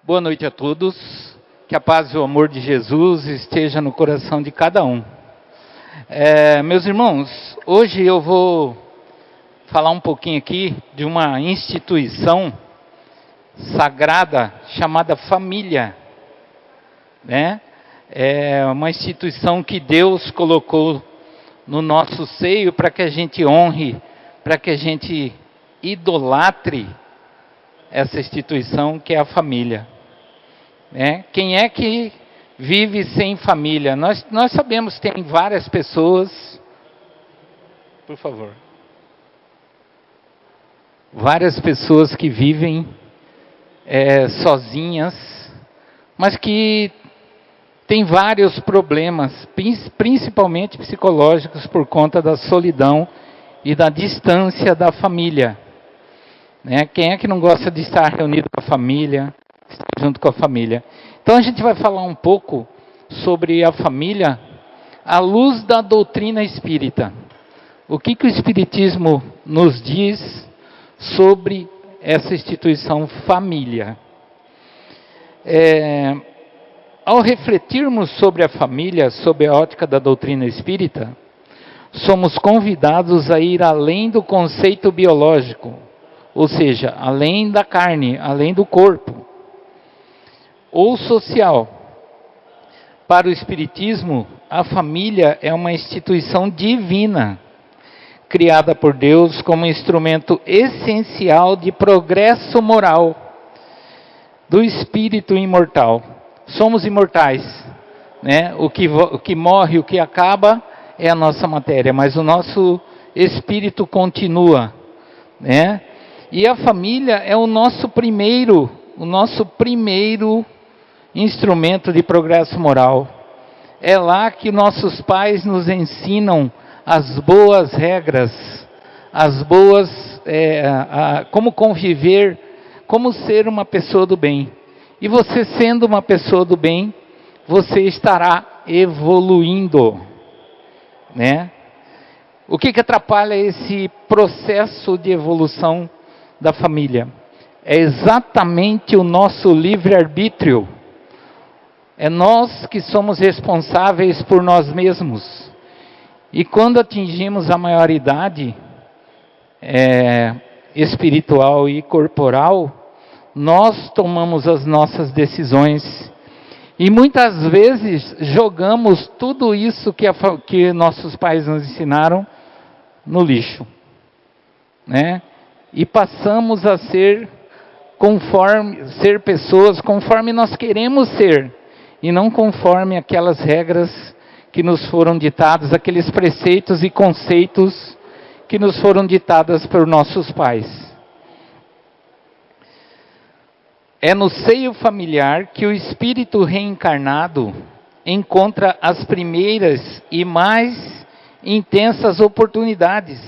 Boa noite a todos, que a paz e o amor de Jesus esteja no coração de cada um. Meus irmãos, hoje eu vou falar um pouquinho aqui de uma instituição sagrada chamada família, né? É uma instituição que Deus colocou no nosso seio para que a gente honre, para que a gente idolatre essa instituição que é a família. Quem é que vive sem família? Nós sabemos que tem várias pessoas, por favor, várias pessoas que vivem sozinhas, mas que têm vários problemas, principalmente psicológicos, por conta da solidão e da distância da família. Quem é que não gosta de estar reunido com a família, estar junto com a família? Então a gente vai falar um pouco sobre a família à luz da doutrina espírita. O que o Espiritismo nos diz sobre essa instituição família? Ao refletirmos sobre a família, sob a ótica da doutrina espírita, somos convidados a ir além do conceito biológico, ou seja, além da carne, além do corpo, ou social. Para o Espiritismo, a família é uma instituição divina, criada por Deus como instrumento essencial de progresso moral do espírito imortal. Somos imortais, O que morre, o que acaba é a nossa matéria, mas o nosso espírito continua, E a família é o nosso primeiro instrumento de progresso moral. É lá que nossos pais nos ensinam as boas regras, como conviver, como ser uma pessoa do bem. E você sendo uma pessoa do bem, você estará evoluindo, O que atrapalha esse processo de evolução da família? É exatamente o nosso livre-arbítrio. É nós que somos responsáveis por nós mesmos. E quando atingimos a maioridade espiritual e corporal, nós tomamos as nossas decisões. E muitas vezes jogamos tudo isso que nossos pais nos ensinaram no lixo, E passamos a ser pessoas conforme nós queremos ser, e não conforme aquelas regras que nos foram ditadas, aqueles preceitos e conceitos que nos foram ditadas por nossos pais. É no seio familiar que o espírito reencarnado encontra as primeiras e mais intensas oportunidades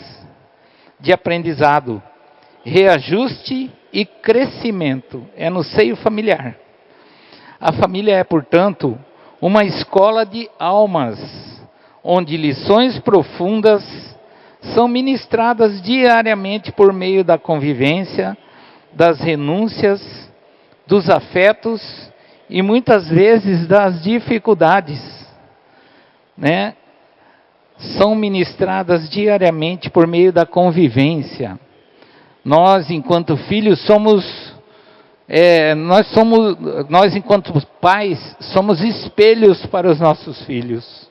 de aprendizado, reajuste e crescimento. É no seio familiar. A família é, portanto, uma escola de almas, onde lições profundas são ministradas diariamente por meio da convivência, das renúncias, dos afetos e muitas vezes das dificuldades, São ministradas diariamente por meio da convivência. Nós, enquanto filhos, nós enquanto pais, somos espelhos para os nossos filhos.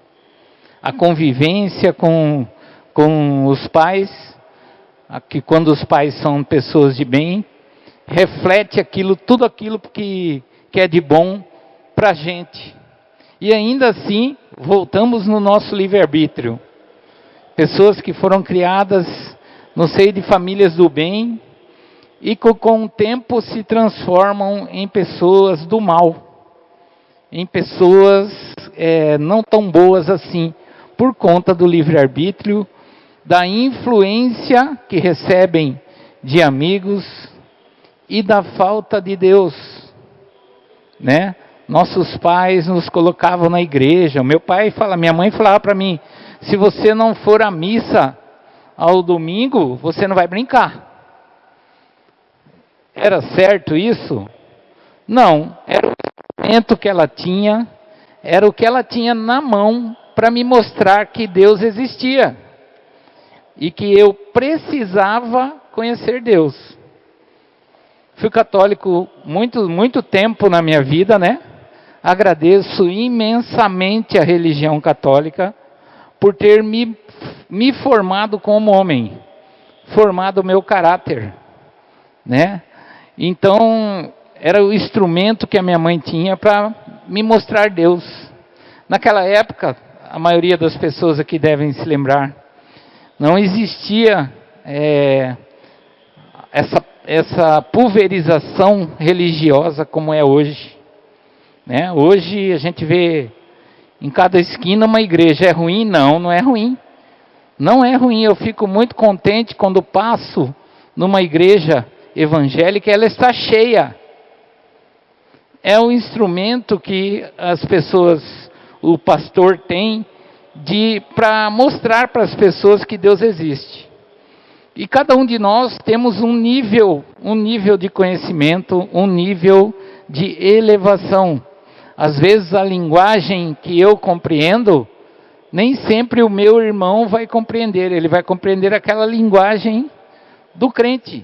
A convivência com os pais, que quando os pais são pessoas de bem, reflete tudo aquilo que é de bom para a gente. E ainda assim, voltamos no nosso livre-arbítrio. Pessoas que foram criadas no seio de famílias do bem, e que com o tempo se transformam em pessoas do mal, em pessoas não tão boas assim, por conta do livre-arbítrio, da influência que recebem de amigos e da falta de Deus, Nossos pais nos colocavam na igreja. Minha mãe falava para mim: se você não for à missa ao domingo, você não vai brincar. Era certo isso? Não, era o instrumento que ela tinha, era o que ela tinha na mão para me mostrar que Deus existia e que eu precisava conhecer Deus. Fui católico muito tempo na minha vida, né? Agradeço imensamente a religião católica por ter me formado como homem, formado o meu caráter, né? Então, era o instrumento que a minha mãe tinha para me mostrar Deus. Naquela época, a maioria das pessoas aqui devem se lembrar, não existia essa pulverização religiosa como é hoje, né? Hoje a gente vê em cada esquina uma igreja. É ruim? Não, não é ruim. Não é ruim. Eu fico muito contente quando passo numa igreja evangélica e ela está cheia. É o instrumento que as pessoas, o pastor tem para mostrar para as pessoas que Deus existe. E cada um de nós temos um nível de conhecimento, um nível de elevação. Às vezes a linguagem que eu compreendo, nem sempre o meu irmão vai compreender. Ele vai compreender aquela linguagem do crente.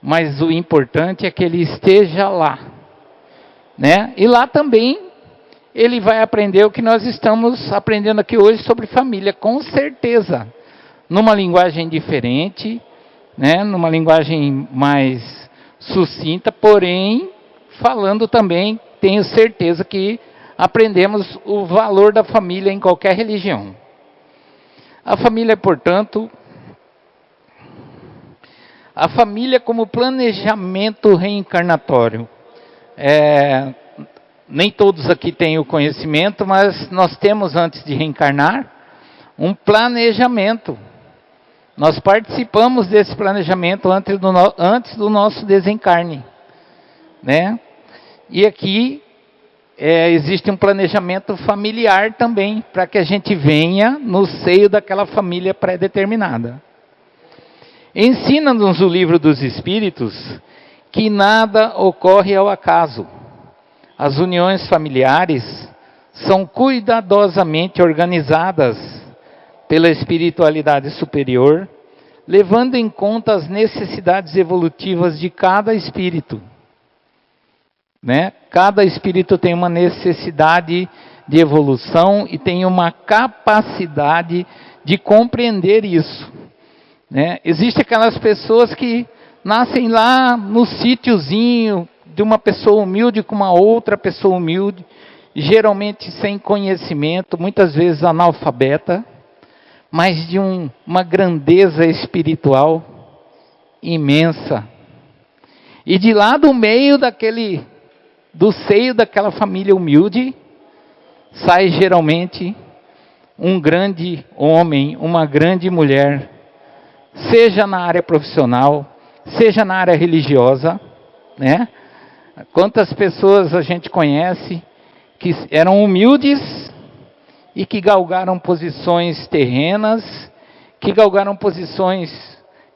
Mas o importante é que ele esteja lá, né? E lá também ele vai aprender o que nós estamos aprendendo aqui hoje sobre família, com certeza. Numa linguagem diferente, né? Numa linguagem mais sucinta, porém, falando também, tenho certeza que aprendemos o valor da família em qualquer religião. A família, portanto, a família como planejamento reencarnatório. Nem todos aqui têm o conhecimento, mas nós temos, antes de reencarnar, um planejamento. Nós participamos desse planejamento antes do nosso desencarne, né? E aqui existe um planejamento familiar também, para que a gente venha no seio daquela família pré-determinada. Ensina-nos o livro dos Espíritos que nada ocorre ao acaso. As uniões familiares são cuidadosamente organizadas pela espiritualidade superior, levando em conta as necessidades evolutivas de cada espírito, né? Cada espírito tem uma necessidade de evolução e tem uma capacidade de compreender isso, né? Existem aquelas pessoas que nascem lá no sítiozinho de uma pessoa humilde com uma outra pessoa humilde, geralmente sem conhecimento, muitas vezes analfabeta, mas de uma grandeza espiritual imensa. E de lá do meio do seio daquela família humilde, sai geralmente um grande homem, uma grande mulher, seja na área profissional, seja na área religiosa, né? Quantas pessoas a gente conhece que eram humildes e que galgaram posições terrenas, que galgaram posições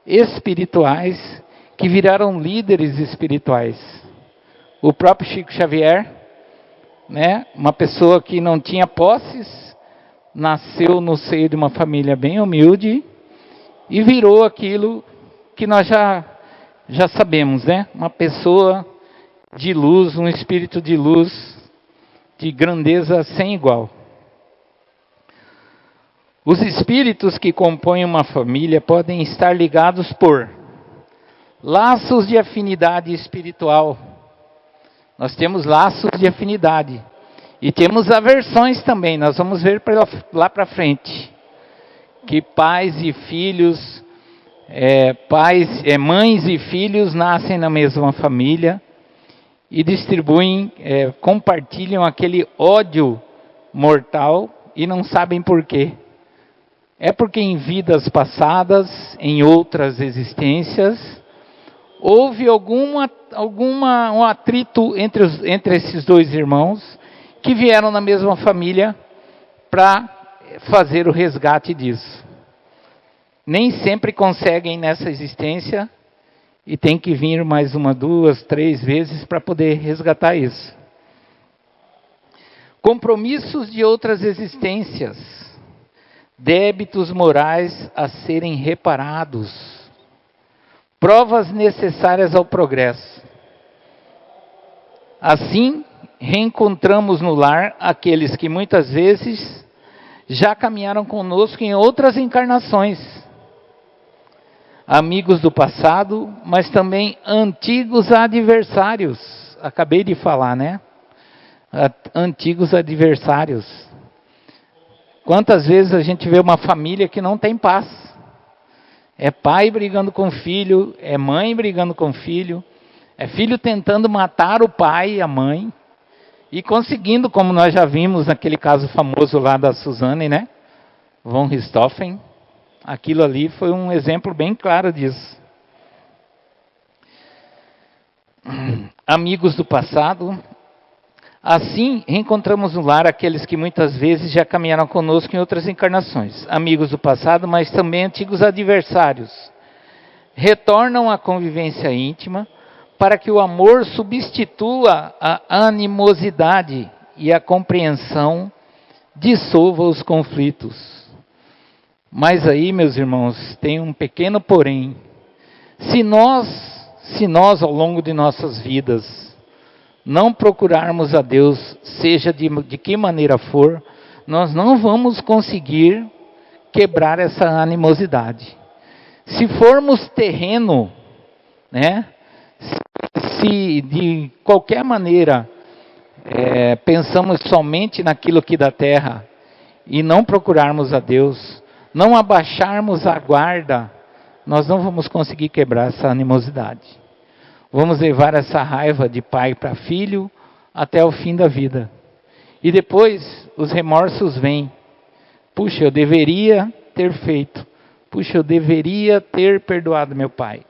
espirituais, que viraram líderes espirituais. O próprio Chico Xavier, né, uma pessoa que não tinha posses, nasceu no seio de uma família bem humilde e virou aquilo que nós já sabemos, né? Uma pessoa de luz, um espírito de luz, de grandeza sem igual. Os espíritos que compõem uma família podem estar ligados por laços de afinidade espiritual. Nós temos laços de afinidade. E temos aversões também, nós vamos ver lá para frente. Que pais e filhos, mães e filhos nascem na mesma família e distribuem, compartilham aquele ódio mortal e não sabem por quê. É porque em vidas passadas, em outras existências, houve um atrito entre esses dois irmãos que vieram na mesma família para fazer o resgate disso. Nem sempre conseguem nessa existência e tem que vir mais uma, 2, 3 vezes para poder resgatar isso. Compromissos de outras existências, débitos morais a serem reparados, provas necessárias ao progresso. Assim, reencontramos no lar aqueles que muitas vezes já caminharam conosco em outras encarnações. Amigos do passado, mas também antigos adversários. Acabei de falar, né? Antigos adversários. Quantas vezes a gente vê uma família que não tem paz? É pai brigando com filho, é mãe brigando com filho, é filho tentando matar o pai e a mãe, e conseguindo, como nós já vimos naquele caso famoso lá da Suzane, né? Von Richthofen. Aquilo ali foi um exemplo bem claro disso. Amigos do passado. Assim, reencontramos no lar aqueles que muitas vezes já caminharam conosco em outras encarnações. Amigos do passado, mas também antigos adversários. Retornam à convivência íntima para que o amor substitua a animosidade e a compreensão dissolva os conflitos. Mas aí, meus irmãos, tem um pequeno porém. Se nós ao longo de nossas vidas não procurarmos a Deus, seja de que maneira for, nós não vamos conseguir quebrar essa animosidade. Se formos terreno, né? Se de qualquer maneira pensamos somente naquilo que da terra e não procurarmos a Deus, não abaixarmos a guarda, nós não vamos conseguir quebrar essa animosidade. Vamos levar essa raiva de pai para filho até o fim da vida. E depois os remorsos vêm. Puxa, eu deveria ter feito. Puxa, eu deveria ter perdoado meu pai.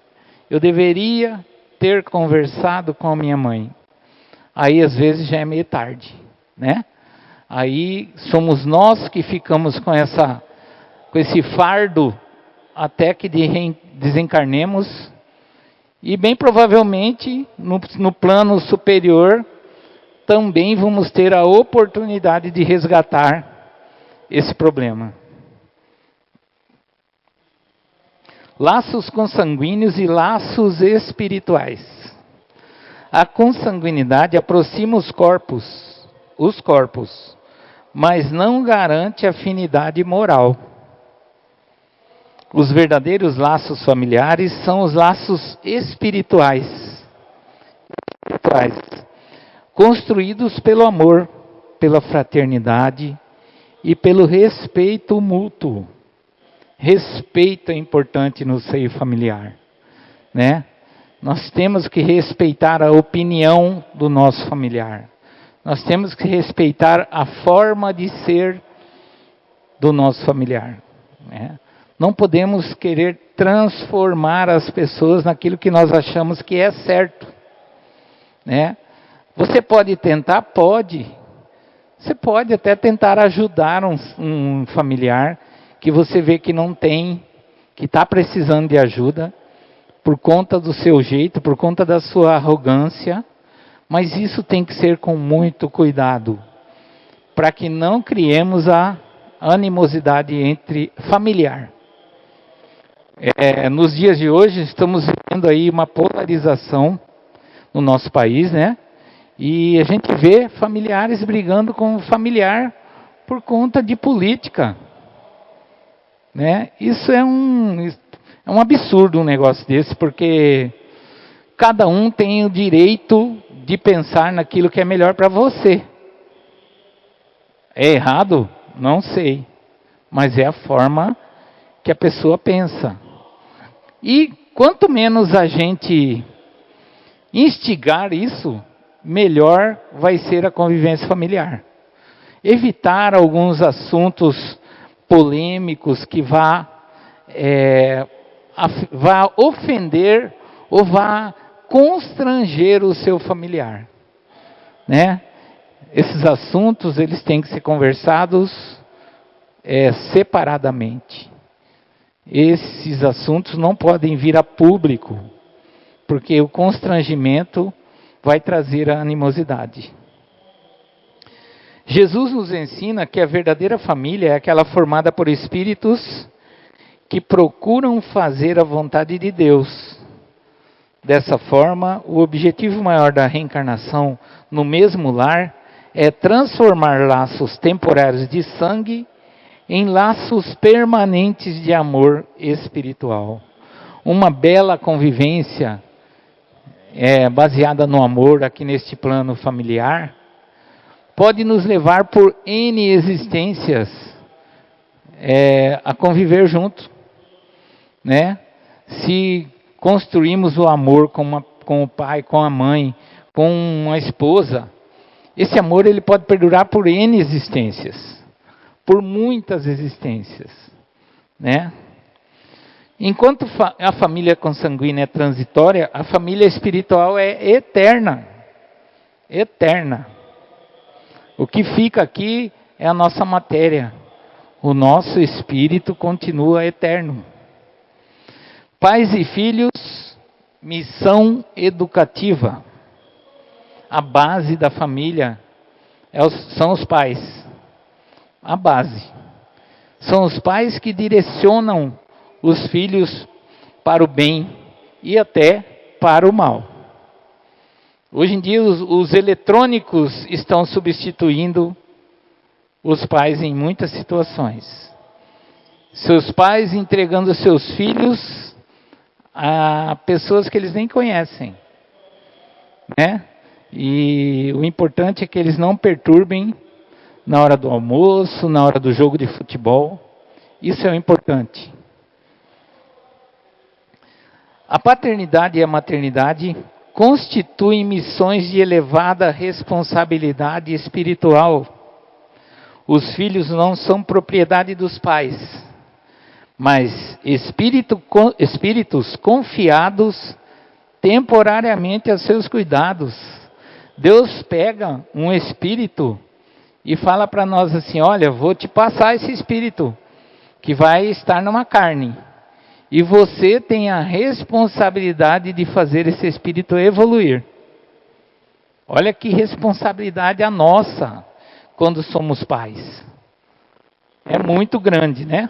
Eu deveria ter conversado com a minha mãe. Aí às vezes já é meio tarde, né? Aí somos nós que ficamos com esse fardo até que desencarnemos. E bem provavelmente, no plano superior, também vamos ter a oportunidade de resgatar esse problema. Laços consanguíneos e laços espirituais. A consanguinidade aproxima os corpos, mas não garante afinidade moral. Os verdadeiros laços familiares são os laços espirituais, construídos pelo amor, pela fraternidade e pelo respeito mútuo. Respeito é importante no seio familiar, né? Nós temos que respeitar a opinião do nosso familiar. Nós temos que respeitar a forma de ser do nosso familiar, né? Não podemos querer transformar as pessoas naquilo que nós achamos que é certo, né? Você pode tentar? Pode. Você pode até tentar ajudar um familiar que você vê que não tem, que está precisando de ajuda, por conta do seu jeito, por conta da sua arrogância, mas isso tem que ser com muito cuidado, para que não criemos a animosidade entre familiar. Nos dias de hoje estamos vivendo aí uma polarização no nosso país, né? E a gente vê familiares brigando com familiar por conta de política, né? Isso é um absurdo, um negócio desse, porque cada um tem o direito de pensar naquilo que é melhor para você. É errado? Não sei, mas é a forma que a pessoa pensa. E quanto menos a gente instigar isso, melhor vai ser a convivência familiar. Evitar alguns assuntos polêmicos que vá ofender ou vá constranger o seu familiar, né? Esses assuntos eles têm que ser conversados separadamente. Esses assuntos não podem vir a público, porque o constrangimento vai trazer a animosidade. Jesus nos ensina que a verdadeira família é aquela formada por espíritos que procuram fazer a vontade de Deus. Dessa forma, o objetivo maior da reencarnação no mesmo lar é transformar laços temporários de sangue em laços permanentes de amor espiritual. Uma bela convivência baseada no amor aqui neste plano familiar pode nos levar por N existências a conviver junto, né? Se construímos o amor com o pai, com a mãe, com uma esposa, esse amor ele pode perdurar por N existências, por muitas existências, né? Enquanto a família consanguínea é transitória, a família espiritual é eterna. Eterna. O que fica aqui é a nossa matéria. O nosso espírito continua eterno. Pais e filhos, missão educativa. A base da família são os pais. A base. São os pais que direcionam os filhos para o bem e até para o mal. Hoje em dia os eletrônicos estão substituindo os pais em muitas situações. Seus pais entregando seus filhos a pessoas que eles nem conhecem, né? E o importante é que eles não perturbem na hora do almoço, na hora do jogo de futebol. Isso é o importante. A paternidade e a maternidade constituem missões de elevada responsabilidade espiritual. Os filhos não são propriedade dos pais, mas espíritos confiados temporariamente a seus cuidados. Deus pega um espírito e fala para nós assim: olha, vou te passar esse espírito que vai estar numa carne. E você tem a responsabilidade de fazer esse espírito evoluir. Olha que responsabilidade a nossa quando somos pais. É muito grande, né?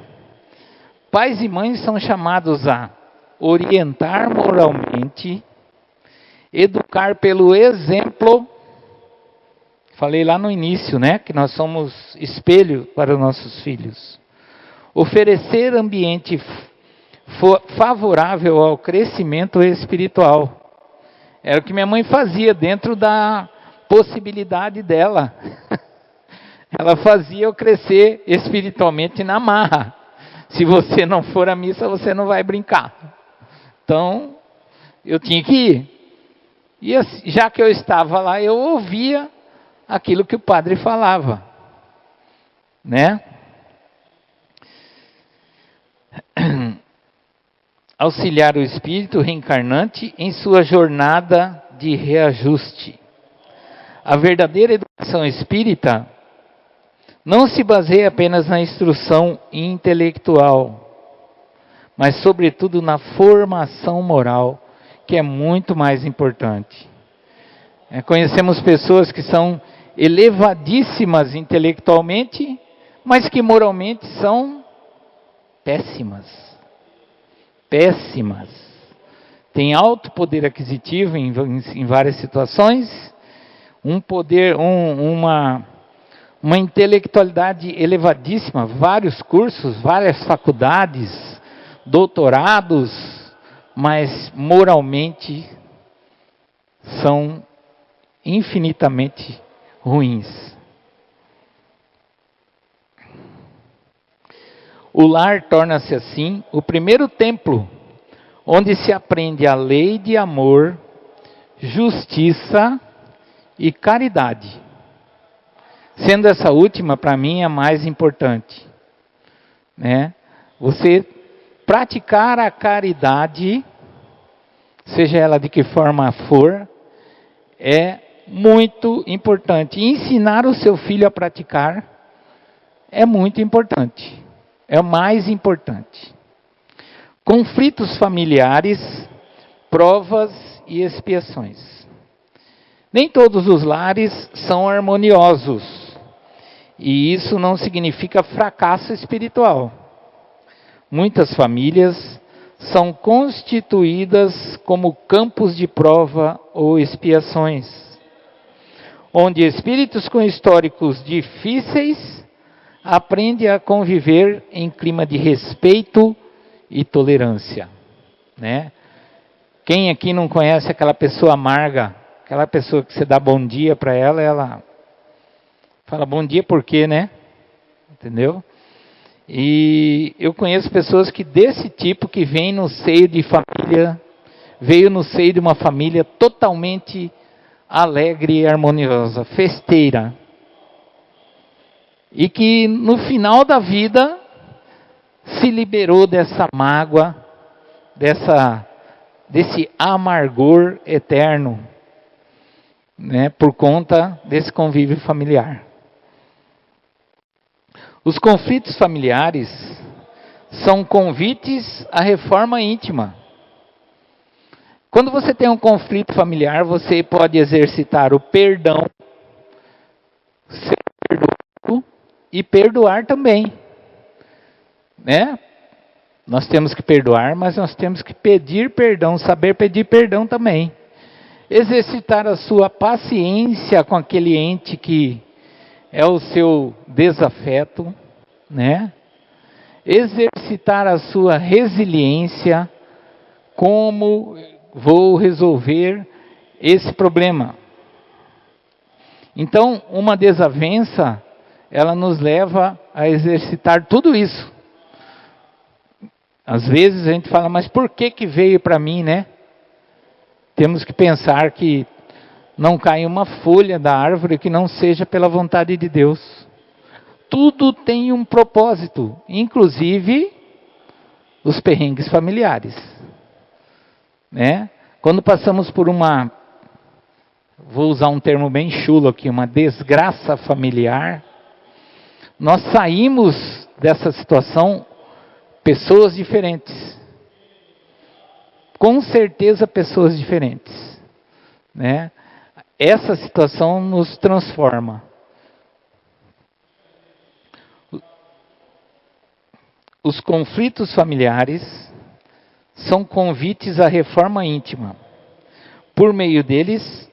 Pais e mães são chamados a orientar moralmente, educar pelo exemplo. Falei lá no início, né? Que nós somos espelho para os nossos filhos. Oferecer ambiente favorável ao crescimento espiritual. Era o que minha mãe fazia dentro da possibilidade dela. Ela fazia eu crescer espiritualmente na marra. Se você não for à missa, você não vai brincar. Então, eu tinha que ir. E já que eu estava lá, eu ouvia aquilo que o padre falava, né? Auxiliar o espírito reencarnante em sua jornada de reajuste. A verdadeira educação espírita não se baseia apenas na instrução intelectual, mas sobretudo na formação moral, que é muito mais importante. Conhecemos pessoas que são elevadíssimas intelectualmente, mas que moralmente são péssimas. Péssimas. Tem alto poder aquisitivo em várias situações, uma intelectualidade elevadíssima, vários cursos, várias faculdades, doutorados, mas moralmente são infinitamente ruins. O lar torna-se assim o primeiro templo onde se aprende a lei de amor, justiça e caridade. Sendo essa última, para mim, a mais importante, né? Você praticar a caridade, seja ela de que forma for, é muito importante. E ensinar o seu filho a praticar é muito importante. É o mais importante. Conflitos familiares provas e expiações. Nem todos os lares são harmoniosos, e isso não significa fracasso espiritual. Muitas famílias são constituídas como campos de prova ou expiações, onde espíritos com históricos difíceis aprendem a conviver em clima de respeito e tolerância, né? Quem aqui não conhece aquela pessoa amarga, aquela pessoa que você dá bom dia para ela, ela fala bom dia por quê, né? Entendeu? E eu conheço pessoas que desse tipo, que vem no seio de família, veio no seio de uma família totalmente alegre e harmoniosa, festeira. E que no final da vida se liberou dessa mágoa, desse amargor eterno, né, por conta desse convívio familiar. Os conflitos familiares são convites à reforma íntima. Quando você tem um conflito familiar, você pode exercitar o perdão, ser perdoado e perdoar também, né? Nós temos que perdoar, mas nós temos que pedir perdão, saber pedir perdão também. Exercitar a sua paciência com aquele ente que é o seu desafeto, né? Exercitar a sua resiliência, como vou resolver esse problema. Então, uma desavença, ela nos leva a exercitar tudo isso. Às vezes a gente fala, mas por que veio para mim, né? Temos que pensar que não cai uma folha da árvore que não seja pela vontade de Deus. Tudo tem um propósito, inclusive os perrengues familiares, né? Quando passamos por vou usar um termo bem chulo aqui, uma desgraça familiar, nós saímos dessa situação pessoas diferentes. Com certeza pessoas diferentes, né? Essa situação nos transforma. Os conflitos familiares são convites à reforma íntima. Por meio deles,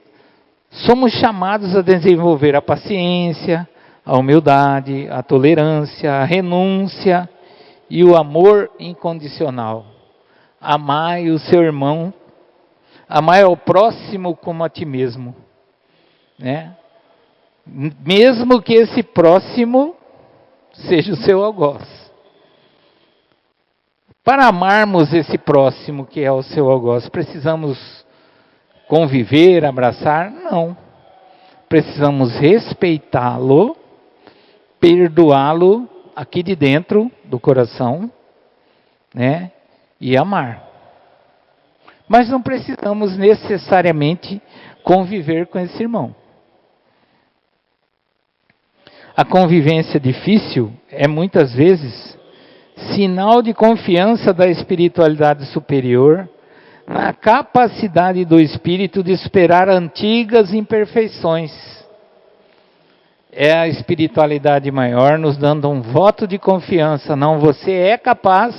somos chamados a desenvolver a paciência, a humildade, a tolerância, a renúncia e o amor incondicional. Amai o seu irmão, amai ao próximo como a ti mesmo, né? Mesmo que esse próximo seja o seu algoz. Para amarmos esse próximo que é o seu algoz, precisamos conviver, abraçar? Não. Precisamos respeitá-lo, perdoá-lo aqui de dentro do coração, né? E amar. Mas não precisamos necessariamente conviver com esse irmão. A convivência difícil é muitas vezes sinal de confiança da espiritualidade superior na capacidade do espírito de superar antigas imperfeições. É a espiritualidade maior nos dando um voto de confiança. Não, você é capaz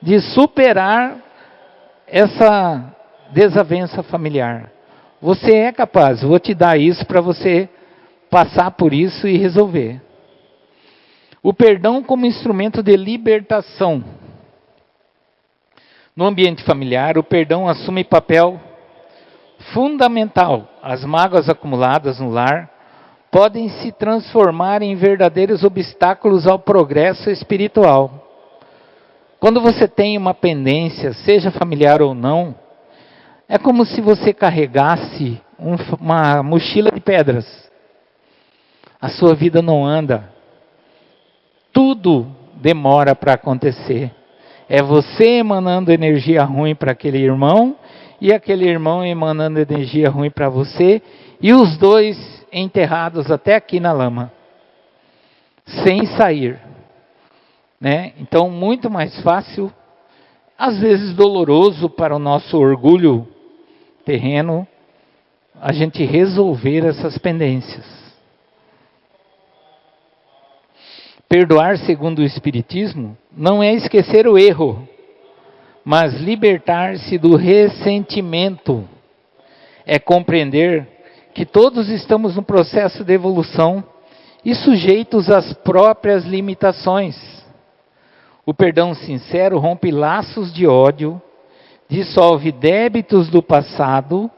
de superar essa desavença familiar. Você é capaz, vou te dar isso para você passar por isso e resolver. O perdão como instrumento de libertação. No ambiente familiar, o perdão assume papel fundamental. As mágoas acumuladas no lar podem se transformar em verdadeiros obstáculos ao progresso espiritual. Quando você tem uma pendência, seja familiar ou não, é como se você carregasse uma mochila de pedras. A sua vida não anda. Tudo demora para acontecer. É você emanando energia ruim para aquele irmão, e aquele irmão emanando energia ruim para você, e os dois enterrados até aqui na lama, sem sair, né? Então, muito mais fácil às vezes doloroso para o nosso orgulho terreno, a gente resolver essas pendências. Perdoar, segundo o Espiritismo, não é esquecer o erro, mas libertar-se do ressentimento. É compreender que todos estamos no processo de evolução e sujeitos às próprias limitações. O perdão sincero rompe laços de ódio, dissolve débitos do passado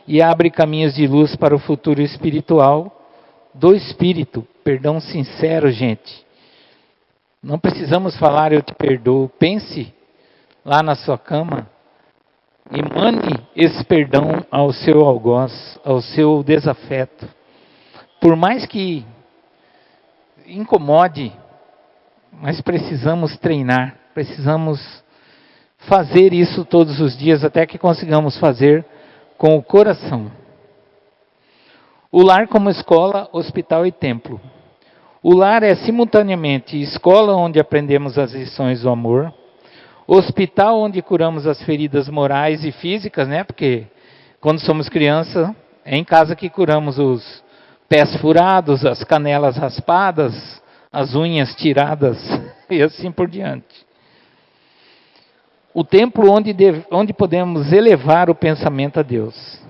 e abre caminhos de luz para o futuro espiritual do espírito. Perdão sincero, gente. Não precisamos falar eu te perdoo. Pense lá na sua cama, emane esse perdão ao seu algoz, ao seu desafeto. Por mais que incomode, mas precisamos treinar, precisamos fazer isso todos os dias até que consigamos fazer com o coração. O lar como escola, hospital e templo. O lar é simultaneamente escola onde aprendemos as lições do amor, hospital onde curamos as feridas morais e físicas, né? Porque quando somos crianças, é em casa que curamos os pés furados, as canelas raspadas, as unhas tiradas e assim por diante. O templo onde podemos elevar o pensamento a Deus.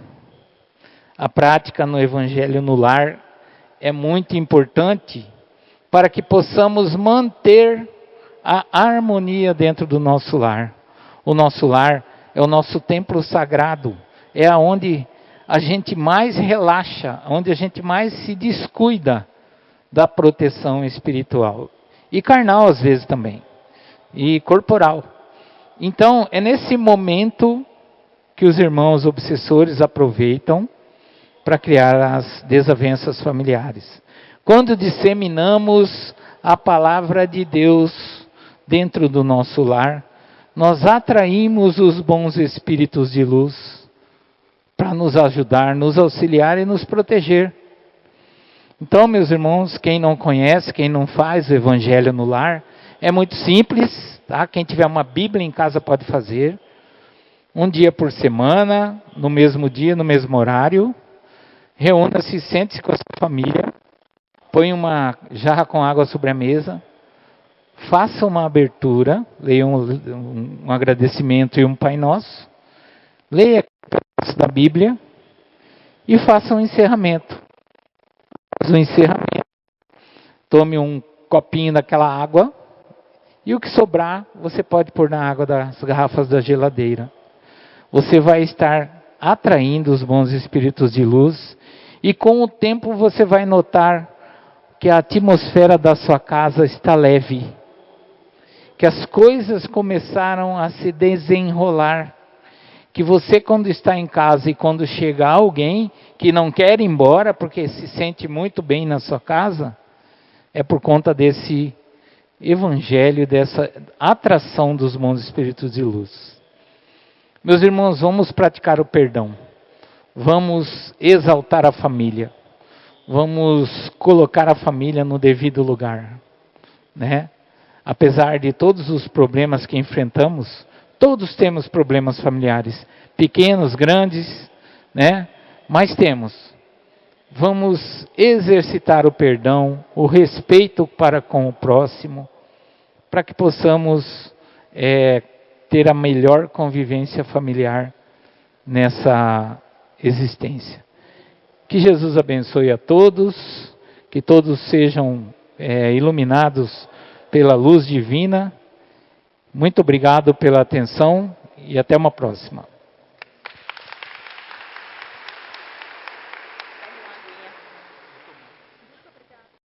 A prática no Evangelho no lar é muito importante para que possamos manter a harmonia dentro do nosso lar. O nosso lar é o nosso templo sagrado, é aonde a gente mais relaxa, onde a gente mais se descuida da proteção espiritual. E carnal às vezes também, e corporal. Então é nesse momento que os irmãos obsessores aproveitam para criar as desavenças familiares. Quando disseminamos a palavra de Deus dentro do nosso lar, nós atraímos os bons espíritos de luz para nos ajudar, nos auxiliar e nos proteger. Então, meus irmãos, quem não conhece, quem não faz o Evangelho no lar, é muito simples, tá? Quem tiver uma Bíblia em casa pode fazer. Um dia por semana, no mesmo dia, no mesmo horário. Reúna-se, sente-se com a sua família. Põe uma jarra com água sobre a mesa, faça uma abertura, leia um agradecimento e um Pai Nosso, leia pedaços da Bíblia e faça um encerramento. Faz um encerramento, tome um copinho daquela água e o que sobrar você pode pôr na água das garrafas da geladeira. Você vai estar atraindo os bons espíritos de luz e com o tempo você vai notar que a atmosfera da sua casa está leve, que as coisas começaram a se desenrolar, que você quando está em casa e quando chega alguém que não quer ir embora porque se sente muito bem na sua casa, é por conta desse evangelho, dessa atração dos bons espíritos de luz. Meus irmãos, vamos praticar o perdão, vamos exaltar a família. Vamos colocar a família no devido lugar, né? Apesar de todos os problemas que enfrentamos, todos temos problemas familiares, pequenos, grandes, né? Mas temos. Vamos exercitar o perdão, o respeito para com o próximo, para que possamos ter a melhor convivência familiar nessa existência. Que Jesus abençoe a todos, que todos sejam iluminados pela luz divina. Muito obrigado pela atenção e até uma próxima.